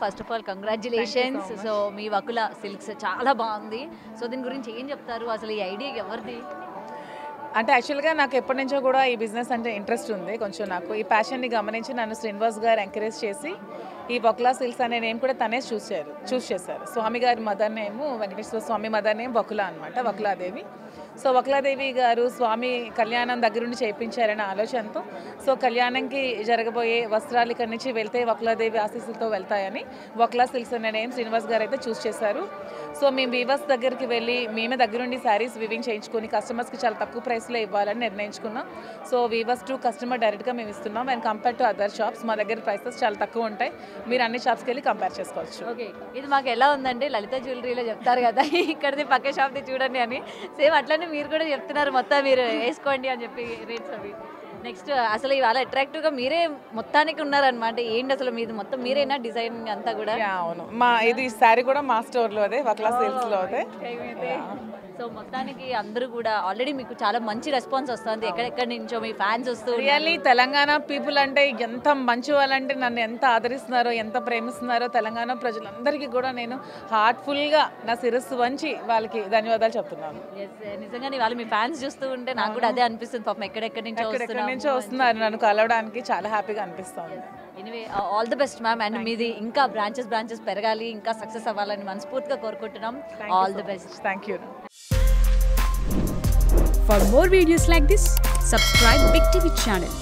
First of all congratulations. So me Vakula silks చాలా బాగుంది. So దీని గురించి ఏం చెప్తారు? అసలు ఈ ఐడియా ఎవరిది? అంటే యాక్చువల్గా నాకు ఎప్పటి నుంచో కూడా ఈ బిజినెస్ అంటే ఇంట్రెస్ట్ ఉంది. కొంచెం నాకు ఈ ప్యాషన్ని గమనించి నన్ను శ్రీనివాస్ గారు ఎంకరేజ్ చేసి ఈ వకులా సిల్క్స్ అనే నేమ్ కూడా తనే చూస్ చేశారు. స్వామి గారి మదర్ నేమ్ వెంకటేశ్వర స్వామి మదర్ నేమ్ వకుల అనమాట, వకులాదేవి. సో వకులాదేవి గారు స్వామి కళ్యాణం దగ్గరుండి చేయించారనే ఆలోచనతో సో కళ్యాణంకి జరగబోయే వస్త్రాలు ఇక్కడి నుంచి వెళ్తే వకులాదేవి ఆశీస్సులతో వెళ్తాయని వకులా సిల్క్స్ అనే నేమ్ శ్రీనివాస్ గారు అయితే చూస్ చేశారు. సో మేము వీవర్స్ దగ్గరికి వెళ్ళి మేమే దగ్గరుండి శారీస్ వివింగ్ చేయించుకొని కస్టమర్స్కి చాలా తక్కువ ప్రైస్లో ఇవ్వాలని నిర్ణయించుకున్నాం. సో వీవర్స్ టు కస్టమర్ డైరెక్ట్గా మేము ఇస్తున్నాం. And compare to other shops మా దగ్గర ప్రైసెస్ చాలా తక్కువ ఉంటాయి. మీరు అన్ని షాప్స్కి వెళ్ళి కంపేర్ చేసుకోవచ్చు. ఓకే, ఇది మాకు ఎలా ఉందంటే లలిత జ్యువెలరీలో చెప్తారు కదా ఇక్కడిది పక్క షాప్ది చూడండి అని, సేమ్ అట్లనే మీరు కూడా చెప్తున్నారు మొత్తం మీరు వేసుకోండి అని చెప్పి రేట్స్ అవి. నెక్స్ట్ అసలు ఇవాళ అట్రాక్టివ్గా మీరే మొత్తానికి ఉన్నారనమాట. ఏంటి అసలు మీది మొత్తం మీరేనా డిజైన్ అంతా కూడా? అవును, ఇది శారీ కూడా మా స్టోర్లో అదే వకులా సిల్క్స్లో అదే. సో మొత్తానికి అందరూ కూడా ఆల్రెడీ మీకు చాలా మంచి రెస్పాన్స్ వస్తుంది. ఎక్కడెక్కడి నుంచో మీ ఫ్యాన్స్ వస్తూ రియల్లీ తెలంగాణ పీపుల్ అంటే ఎంత మంచి వాళ్ళంటే నన్ను ఎంత ఆదరిస్తున్నారో ఎంత ప్రేమిస్తున్నారో తెలంగాణ ప్రజలందరికీ కూడా నేను హార్ట్ఫుల్గా నా శిరస్సు వంచి వాళ్ళకి ధన్యవాదాలు చెప్తున్నాను. నిజంగానే వాళ్ళు మీ ఫ్యాన్స్ చూస్తూ ఉంటే నాకు కూడా అదే అనిపిస్తుంది. పాపం ఎక్కడెక్కడి నుంచో వస్తున్నారు నన్ను కలవడానికి, చాలా హ్యాపీగా అనిపిస్తుంది. Anyway all the best ma'am. And మీది ఇంకా బ్రాంచెస్ పెరగాలి, ఇంకా సక్సెస్ అవ్వాలని మనస్ఫూర్తిగా కోరుకుంటున్నాం. All the best. Thank you. For more videos like this, subscribe Big TV channel.